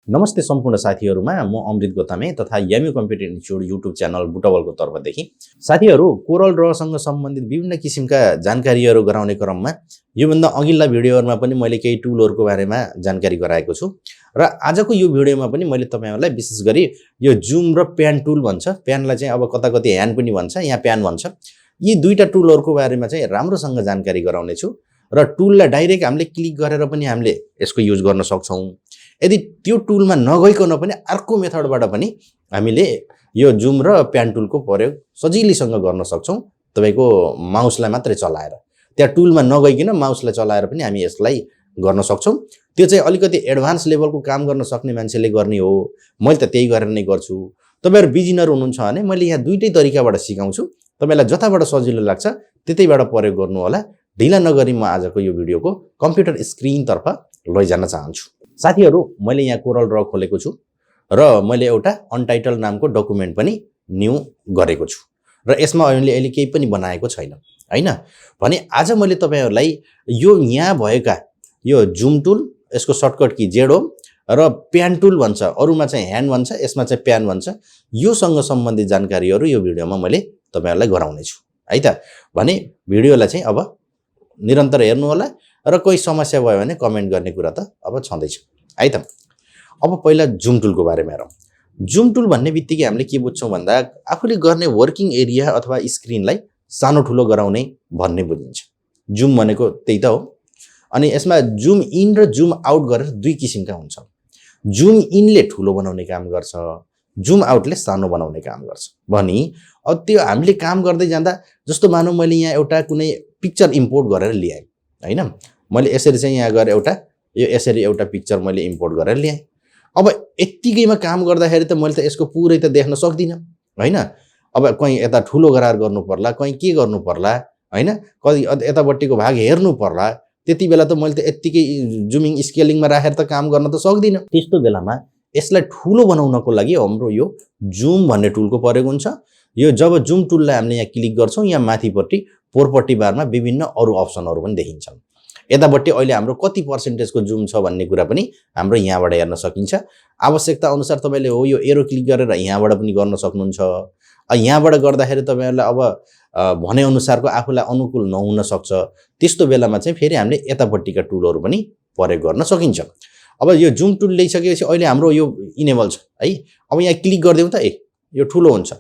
नमस्ते सम्पूर्ण साथीहरुमा म अमृत गोतामे तथा यामी कम्प्युटर इन्स्टिट्युट युट्युब च्यानल बुटवलको तर्फदेखि साथीहरु कोरल ड्र सँग सम्बन्धित विभिन्न किसिमका जानकारीहरु गराउने क्रममा योभन्दा अघिल्ला भिडियोहरुमा पनि मैले केही टुलहरुको बारेमा जानकारी गराएको छु र आजको यो भिडियोमा पनि मैले तपाईहरुलाई विशेष गरी यो जुम र प्यान टुल भन्छ प्यानलाई चाहिँ अब कता कति ह्यान्ड पनि भन्छ यहाँ प्यान भन्छ यी दुईटा टुलहरुको बारेमा चाहिँ राम्रोसँग जानकारी गराउने छु र टुललाई डाइरेक्ट हामीले क्लिक गरेर पनि हामीले यसको युज गर्न सक्छौं यदि त्यो टुलमा नगइकन पनि अर्को मेथडबाट पनि हामीले यो जुम र प्यान टुलको प्रयोग सजिलैसँग गर्न सक्छौं तपाईको माउसलाई मात्रै चलाएर त्यहाँ टुलमा नगइकिन माउसलाई चलाएर पनि हामी यसलाई गर्न सक्छौं त्यो चाहिँ अलिकति एडभान्स लेभलको काम गर्न सक्ने मान्छेले गर्ने हो मैले त त्यही गरेर नै गर्छु तपाईहरु बिगिनर हुनुहुन्छ भने मैले यहाँ दुईटै तरिकाबाट सिकाउँछु तपाईलाई जताबाट सजिलो लाग्छ त्यतैबाट प्रयोग गर्नु होला ढिला नगरी म आजको यो भिडियोको कम्प्युटर स्क्रिन तर्फ लैजान चाहन्छु साथीहरु मैले यहाँ कोरल ड्र खोलेको छु र मैले एउटा अनटाइटल नामको डकुमेन्ट पनि न्यू गरेको छु र यसमा अहिले केही पनि बनाएको छैन हैन भने आज मैले तपाईहरुलाई यो यहाँ भएका यो जुम टुल यसको सर्टकट की जेड हो र प्यान टुल भन्छ अरुमा चाहिँ ह्यान्ड भन्छ यसमा चाहिँ प्यान भन्छ यो सँग सम्बन्धित जानकारीहरु यो भिडियोमा मैले तपाईहरुलाई गराउने छु है त भने भिडियोलाई चाहिँ अब निरन्तर हेर्नु होला र कोही समस्या भयो भने कमेन्ट गर्ने कुरा त अब छँदैछ है त अब पहिला जुम टुलको बारेमा हेरौं जुम टुल भन्ने बित्तिकै हामीले के बुझ्छौं भन्दा आफूले गर्ने वर्किङ एरिया अथवा स्क्रिनलाई सानो ठुलो गराउने भन्ने बुझिन्छ जुम भनेको त्यही त हो अनि यसमा जुम इन र जुम आउट गरेर दुई किसिमका हुन्छ जुम इनले ठुलो बनाउने काम गर्छ जुम आउटले सानो बनाउने काम गर्छ भनी अब त्यो हामीले काम गर्दै जाँदा जस्तो मानौ मैले यहाँ एउटा कुनै पिक्चर इम्पोर्ट गरेर ल्याएँ हैन मैले यसरी चाहिँ यहाँ गएर यसरी एउटा पिक्चर मैले इम्पोर्ट गरेर ल्याएँ अब यतिकैमा काम गर्दाखेरि त मैले त यसको पुरै त देख्न सक्दिन हैन अब कहीं यता ठुलो गरार गर्नु पर्ला कहीं के गर्नु पर्ला हैन कति यतापट्टिको भाग हेर्नु पर्ला त्यति बेला त मैले त यतिकै जुमिङ स्केलिङमा राखेर त काम गर्न त सक्दिन त्यस्तो बेलामा यसलाई ठुलो बनाउनको लागि हाम्रो यो जुम भन्ने टुलको प्रयोग हुन्छ यो जब जुम टुललाई हामीले यहाँ क्लिक गर्छौं यहाँ माथिपट्टि पोरपट्टि बारमा विभिन्न अरु अप्सनहरु पनि देखिन्छन् यतापट्टि अहिले हाम्रो कति पर्सेन्टेजको जुम छ भन्ने कुरा पनि हाम्रो यहाँबाट हेर्न सकिन्छ आवश्यकता अनुसार तपाईले हो यो एरो क्लिक गरेर यहाँबाट पनि गर्न सक्नुहुन्छ यहाँबाट गर्दाखेरि तपाईहरुलाई अब भने अनुसारको आफुलाई अनुकूल नहुन सक्छ त्यस्तो बेलामा चाहिँ फेरि हामीले यतापट्टिका टुलहरु पनि प्रयोग गर्न सकिन्छ अब यो जुम टुल ल्याइसकेपछि अहिले हाम्रो यो इनेबल छ है अब यहाँ क्लिक गर्दियौ त यो ठुलो हुन्छ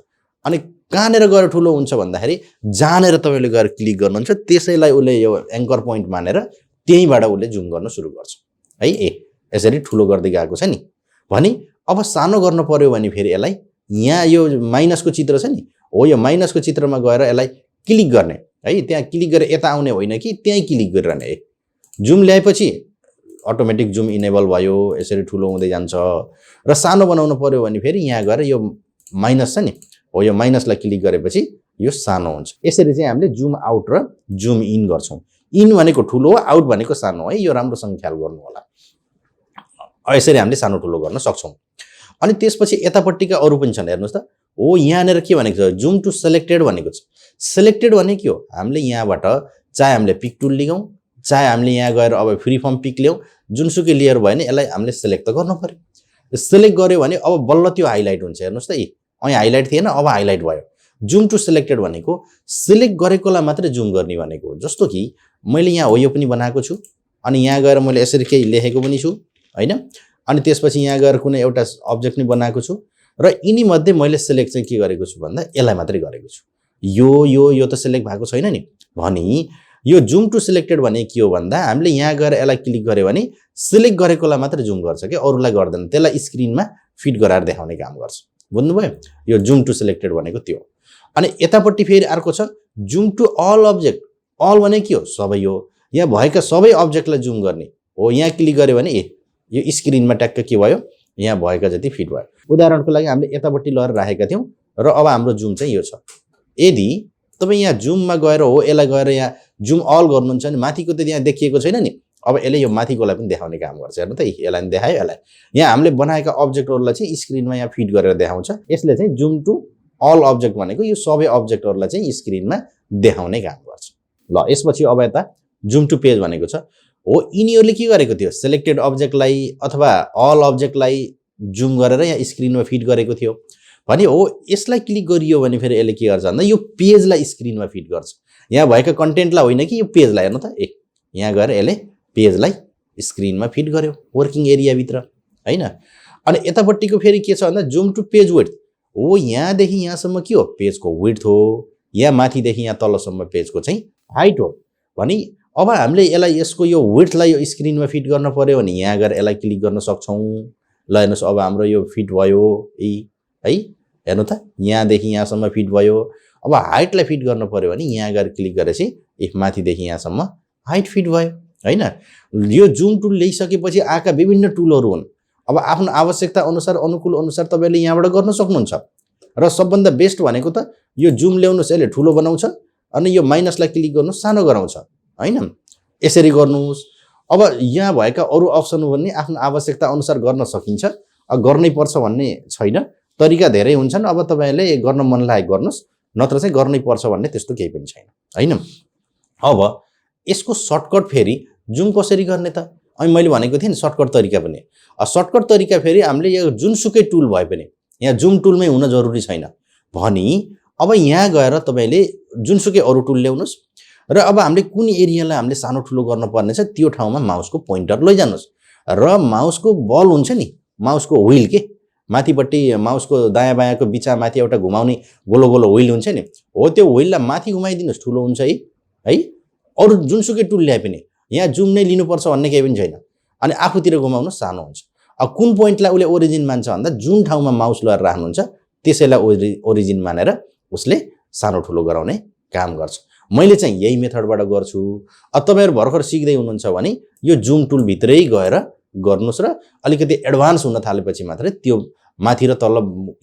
अनि कहाँनेर गएर ठुलो हुन्छ भन्दाखेरि जानेर तपाईले गएर क्लिक गर्नुहुन्छ त्यसैलाई उले यो एंकर पोइन्ट मानेर त्यहीबाट उले जुम गर्न सुरु गर्छ है यसरी ठुलो गर्दै गएको छ नि भनी अब सानो गर्न पर्यो भने फेरि यसलाई यहाँ यो माइनसको चित्र छ नि हो यो माइनसको चित्रमा गएर यसलाई क्लिक गर्ने है त्यहाँ क्लिक गरेर यता आउने होइन कि त्यही क्लिक गरिरहने जुम ल्याएपछि अटोमेटिक जुम इनेबल भयो यसरी ठुलो हुँदै जान्छ र सानो बनाउन पर्यो भने फेरि यहाँ गएर यो माइनस छ नि हो यो माइनसलाई क्लिक गरेपछि यो सानो हुन्छ यसरी चाहिँ हामीले जुम आउट र जुम इन गर्छौं इन भनेको ठुलो हो आउट भनेको सानो है यो राम्रोसँग ख्याल गर्नु होला यसरी हामीले सानो ठुलो गर्न सक्छौं अनि त्यसपछि यतापट्टिका अरु पनि छन् हेर्नुस् त हो यहाँनेर के भनेको छ जुम टु सिलेक्टेड भनेको छ सिलेक्टेड भने के हो हामीले यहाँबाट चाहे हामीले पिक टुल लिगौं चाहे हामीले यहाँ गएर अब फ्री फर्म पिक ल्याउ जुनसुकै लेयर भयो भने यसलाई हामीले सिलेक्ट त गर्नु पर्यो सिलेक्ट गर्यो भने अब बल्ल त्यो हाइलाइट हुन्छ हेर्नुस् त અહીં हाइलाइट थिएन अब हाइलाइट भयो जुम टु सिलेक्टेड भनेको सिलेक्ट गरेकोलाई मात्र जुम गर्ने भनेको जस्तो कि मैले यहाँ हो यो पनि बनाएको छु अनि यहाँ गएर मैले यसरी केही लेखेको पनि छु हैन अनि त्यसपछि यहाँ गएर कुनै एउटा अब्जेक्ट पनि बनाएको छु र यिनी मध्ये मैले सिलेक्ट चाहिँ के गरेको छु भन्दा यसलाई मात्रै गरेको छु यो त सिलेक्ट भएको छैन नि भनी यो जुम टु सिलेक्टेड भने के हो भन्दा हामीले यहाँ गएर यसलाई क्लिक गर्यो भने सिलेक्ट गरेकोलाई मात्र जुम गर्छ के अरुलाई गर्दैन त्यसलाई स्क्रिनमा फिट गराएर देखाउने काम गर्छ बुझ्नुभयो यो जुम टु सिलेक्टेड भनेको त्यो अनि यतापट्टि फेरि अर्को छ जुम टु अल अब्जेक्ट अल भने के हो सबै हो यहाँ भएका सबै अब्जेक्टलाई जुम गर्ने हो यहाँ क्लिक गर्यो भने यो स्क्रिनमा ट्याक्क के भयो यहाँ भएका जति फिट भयो उदाहरणको लागि हामीले यतापट्टि लएर राखेका थियौं र अब हाम्रो जुम चाहिँ यो छ यदि तपाई यहाँ जुममा गएर हो यसलाई गएर यहाँ जुम अल गर्नुहुन्छ भने माथिको त यहाँ देखिएको छैन नि अब यसले यो माथिकोलाई पनि देखाउने काम गर्छ हेर्नु त यसलाई पनि देखायो यसलाई यहाँ हामीले बनाएका अब्जेक्टहरुलाई चाहिँ स्क्रिनमा यहाँ फिट गरेर देखाउँछ यसले चाहिँ जुम टु अल अब्जेक्ट भनेको यो सबै अब्जेक्टहरुलाई चाहिँ स्क्रिनमा देखाउने काम गर्छ ल यसपछि अब यता जुम टु पेज भनेको छ हो यिनीहरुले के गरेको थियो सिलेक्टेड अब्जेक्टलाई अथवा अल अब्जेक्टलाई जुम गरेर यहाँ स्क्रिनमा फिट गरेको थियो भने हो यसलाई क्लिक गरियो भने फेरि यसले के गर्छ भन्दा यो पेजलाई स्क्रिनमा फिट गर्छ यहाँ भएका कन्टेन्टलाई होइन कि यो पेजलाई हेर्नु त यहाँ गएर यसले पेजलाई स्क्रिनमा फिट गर्यो वर्किङ एरियाभित्र हैन अनि यतापट्टिको फेरि के छ भन्दा जुम टु पेज विड्थ हो यहाँदेखि यहाँसम्म के हो पेजको विड्थ हो यहाँ माथिदेखि यहाँ तलसम्म पेजको चाहिँ हाइट हो भने अब हामीले यसलाई यसको यो विड्थलाई यो स्क्रिनमा फिट गर्न पर्यो भने यहाँ गएर यसलाई क्लिक गर्न सक्छौँ ल हेर्नुहोस् अब हाम्रो यो फिट भयो है हेर्नु त यहाँदेखि यहाँसम्म फिट भयो अब हाइटलाई फिट गर्न पर्यो भने यहाँ गएर क्लिक गरेपछि माथिदेखि यहाँसम्म हाइट फिट भयो हैन यो जुम टुल ल्याइसकेपछि आएका विभिन्न टुलहरू हुन् अब आफ्नो आवश्यकता अनुसार अनुकूल अनुसार तपाईले यहाँबाट गर्न सक्नुहुन्छ र सबभन्दा बेस्ट भनेको त यो जुम ल्याउनुस् यसले ठुलो बनाउँछ अनि यो माइनसलाई क्लिक गर्नुस् सानो गराउँछ हैन यसरी गर्नुस् अब यहाँ भएका अरु अप्सन पनि आफ्नो आवश्यकता अनुसार गर्न सकिन्छ गर्नै पर्छ भन्ने छैन तरिका धेरै हुन्छन् अब तपाईले गर्न मन लागेको गर्नुस् नत्र चाहिँ गर्नै पर्छ भन्ने त्यस्तो केही पनि छैन हैन अब यसको सर्टकट फेरि जुम कसरी गर्ने त अनि मैले भनेको थिएँ नि सर्टकट तरिका पनि सर्टकट तरिका फेरि हामीले यो जुनसुकै टुल भए पनि यहाँ जुम टुलमै हुन जरुरी छैन भनी अब यहाँ गएर तपाईले जुनसुकै अरु टुल ल्याउनुस् र अब हामीले कुन एरियालाई हामीले सानो ठुलो गर्न पर्ने छ त्यो ठाउँमा माउसको पोइन्टर लैजानुस् र माउसको बल हुन्छ नि माउसको व्हील के माथिपट्टि माउसको दायाँ बायाँको बिचा माथि एउटा घुमाउने गोलो गोलो व्हील हुन्छ नि हो त्यो व्हीललाई माथि घुमाइदिनुस् ठुलो हुन्छ है अरु जुनसुकै टुल ल्याए पनि यहाँ जुम नै लिनुपर्छ भन्ने केही पनि छैन अनि आफूतिर घुमाउनु सानो हुन्छ अब कुन पोइन्टलाई उले ओरिजिन मान्छ भन्दा जुन ठाउँमा माउस लगाएर राख्नुहुन्छ त्यसैलाई ओरिजिन मानेर उसले सानो ठुलो गराउने काम गर्छ मैले चाहिँ यही मेथडबाट गर्छु अब तपाईहरु भर्खर सिक्दै हुनुहुन्छ भने यो जुम टुल भित्रै गएर गर्नुस् र अलिकति एडभान्स हुन थालेपछि मात्रै त्यो माथि र तल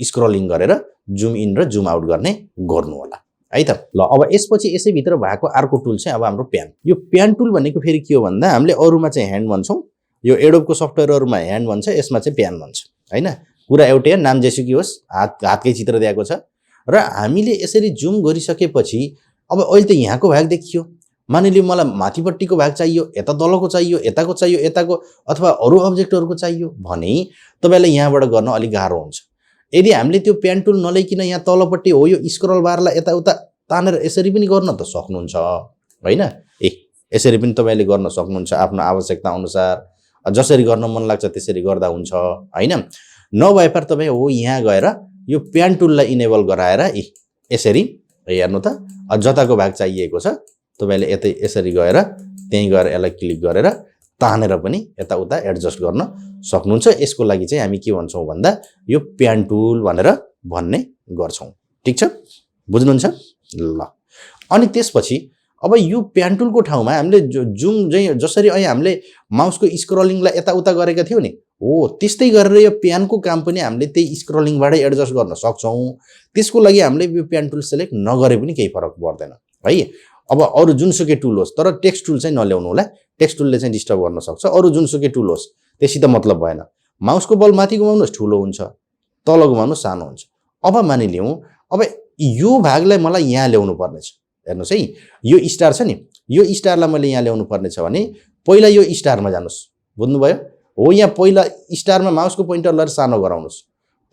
स्क्रोलिङ गरेर जुम इन र जुम आउट गर्ने गर्नु होला है त ल अब यसपछि यसै भित्र भएको अर्को टुल चाहिँ अब हाम्रो प्यान यो प्यान टुल भनेको फेरि के हो भन्दा हामीले अरुमा चाहिँ ह्यान्ड भन्छौं यो एडोबको सफ्टवेयरहरुमा ह्यान्ड भन्छ यसमा चाहिँ प्यान भन्छ हैन कुरा एउटै नाम जेसुकै होस् हातकै चित्र दिएको छ र हामीले यसरी जुम गरिसकेपछि अब अहिले त यहाँको भाग देखियो मानिलियो मलाई माथिपट्टिको भाग चाहियो यता तलको चाहियो यताको अथवा अरु अब्जेक्टहरुको चाहियो भने तपाईलाई यहाँबाट गर्न अलि गाह्रो हुन्छ यदि हामीले त्यो प्यान टुल नलैकिन यहाँ तलपट्टि हो यो स्क्रोल बारलाई यताउता तानेर यसरी पनि गर्न त सक्नुहुन्छ हैन यसरी पनि तपाईले गर्न सक्नुहुन्छ आफ्नो आवश्यकता अनुसार जसरी गर्न मन लाग्छ त्यसरी गर्दा हुन्छ हैन नभए पर तपाई हो यहाँ गएर यो प्यान टुललाई इनेबल गराएर यसरी हेर्नु त जताको भाग चाहिएको छ तपाईले यसरी गएर त्यही गएर यसलाई क्लिक गरेर तानेर पनि यताउता एडजस्ट गर्न सक्नुहुन्छ यसको लागि चाहिँ हामी के भन्छौं भन्दा यो प्यान टुल भनेर भन्ने गर्छौं ठीक छ बुझ्नुहुन्छ ल अनि त्यसपछि अब यो प्यान टुलको ठाउँमा हामीले जुम चाहिँ जसरी अहिले हामीले माउसको स्क्रोलिङलाई यताउता गरेका थियौ नि हो त्यस्तै गरेर यो प्यानको काम पनि हामीले त्यही स्क्रोलिङबाटै एडजस्ट गर्न सक्छौं त्यसको लागि हामीले यो प्यान टुल सिलेक्ट नगरे पनि केही फरक पर्दैन है अब अरु जुनसुकै टुल होस् तर टेक्स्ट टुल चाहिँ नल्याउनु होला टेक्स्ट टुलले चाहिँ डिस्टर्ब गर्न सक्छ अरु जुनसुकै टुल होस् त्यसैले मतलब भएन माउसको बल माथि घुमाउनुस् ठुलो हुन्छ तल घुमाउनुस् सानो हुन्छ अब मानिलियौ अब यो भागलाई मलाई यहाँ ल्याउनु पर्ने छ हेर्नुस् है यो स्टार छ नि यो स्टारलाई मैले यहाँ ल्याउनु पर्ने छ भने पहिला यो स्टारमा जानुस् बुझ्नुभयो हो यहाँ पहिला स्टारमा माउसको पोइन्टर लगाएर सानो गराउनुस्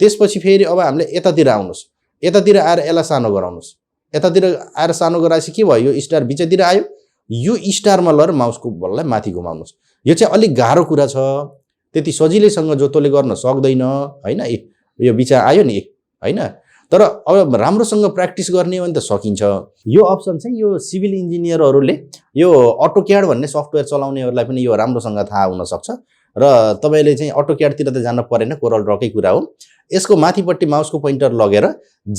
त्यसपछि फेरि अब हामीले यतातिर आउनुस् यतातिर आएर यसलाई सानो गराउनुस् यतातिर आएर सानो गराएपछि के भयो यो स्टार बिचतिर आयो यो स्टारमा लगाएर माउसको बललाई माथि घुमाउनुस् यो चाहिँ अलि गाह्रो कुरा छ त्यति सजिलैसँग जोतोले गर्न सक्दैन हैन यो बिचा आयो नि हैन तर अब राम्रोसँग प्र्याक्टिस गर्ने हो भने त सकिन्छ यो अप्सन चाहिँ यो सिभिल इन्जिनियरहरुले यो अटोक्याड भन्ने सफ्टवेयर चलाउनेहरुलाई पनि यो राम्रोसँग थाहा हुन सक्छ र तपाईले चाहिँ अटोक्याडतिर त जान परेन कोरल ड्रकै कुरा हो यसको माथिपट्टि माउसको पोइन्टर लगेर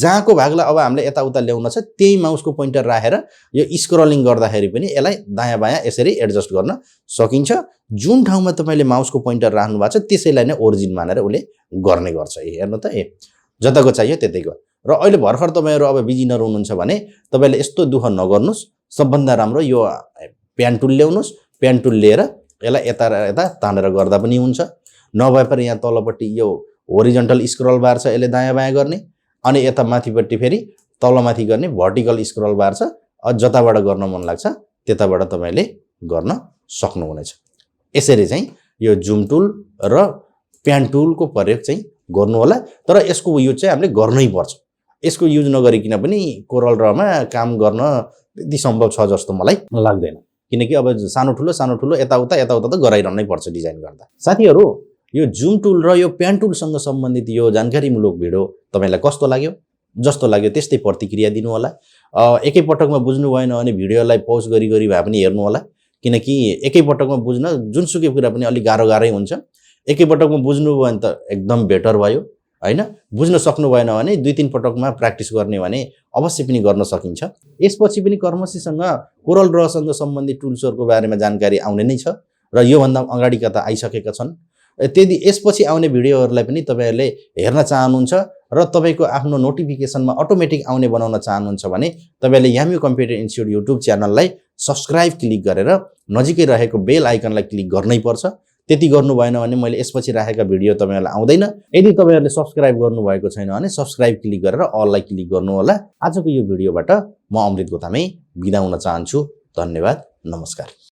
जहाँको भागलाई अब हामीले यताउता ल्याउन छ त्यही माउसको पोइन्टर राखेर यो स्क्रोलिङ गर्दाखेरि पनि यसलाई दायाँ बायाँ यसरी एडजस्ट गर्न सकिन्छ जुन ठाउँमा तपाईले माउसको पोइन्टर राख्नु भएको छ त्यसैलाई नै ओरिजिन मानेर उले गर्ने गर्छ हेर्नु त जताको चाहियो त्यतैको र अहिले भर्खर तपाईहरु अब बिगिनर हुनुहुन्छ भने तपाईले यस्तो दुख नगर्नुस् सबभन्दा राम्रो यो प्यान टुल ल्याउनुस् प्यान टुल लिएर यसलाई यता तानेर गर्दा पनि हुन्छ नभए पनि यहाँ तलपट्टि यो होरिजन्टल स्क्रोल बार छ यसले दायाँ बायाँ गर्ने अनि यता माथिपट्टि फेरि तलमाथि गर्ने भर्टिकल स्क्रोल बार छ जताबाट गर्न मन लाग्छ त्यताबाट तपाईले गर्न सक्नुहुनेछ यसरी चाहिँ यो जुम टुल र प्यान टुलको प्रयोग चाहिँ गर्नु होला, तर यसको युज चाहिँ हामीले गर्नै पर्छ। यसको युज नगरिकन पनि कोरल ड्रमा काम गर्न त्यति सम्भव छ जस्तो मलाई लाग्दैन, किनकि अब सानो ठुलो यताउता त गराइरहनै पर्छ डिजाइन गर्दा। साथीहरू, यो जुम टुल र यो प्यान टुलसँग सम्बन्धित यो जानकारीमूलक भिडियो तपाईलाई कस्तो लाग्यो? जस्तो लाग्यो त्यस्तै प्रतिक्रिया दिनु होला। एकैपटकमा बुझ्नु भएन भने भिडियोलाई पौज गरी भए पनि हेर्नु होला, किनकि एकैपटकमा बुझ्न जुनसुकै कुरा पनि अलिक गाह्रै हुन्छ। एकैपटकमा बुझ्नुभयो भने त एकदम बेटर भयो हैन। बुझ्न सक्नु भएन भने 2-3 पटकमा प्र्याक्टिस गर्ने भने अवश्य पनि गर्न सकिन्छ। यसपछि पनि कर्मसीसँग कोरल ड्रसँग सम्बन्धित टुल्सहरूको बारेमा जानकारी आउने नै छ र योभन्दा अगाडिका त आइसकेका छन्। त्यदि यसपछि आउने भिडियोहरूलाई पनि तपाईहरुले हेर्न चाहनुहुन्छ र तपाईको आफ्नो नोटिफिकेसनमा अटोमेटिक आउने बनाउन चाहनुहुन्छ भने तपाईले यामी कम्प्युटर इन्स्टिट्युट युट्युब च्यानललाई सब्स्क्राइब क्लिक गरेर नजिकै रहेको बेल आइकनलाई क्लिक गर्नै पर्छ। त्यति गर्नु भएन भने मैले यसपछि राखेका भिडियो तपाईहरुलाई आउँदैन। यदि तपाईहरुले सब्स्क्राइब गर्नु भएको छैन भने सब्स्क्राइब क्लिक गरेर अललाई क्लिक गर्नु होला। आजको यो भिडियोबाट म अमृत गोतामे बिदा हुन चाहन्छु। धन्यवाद, नमस्कार।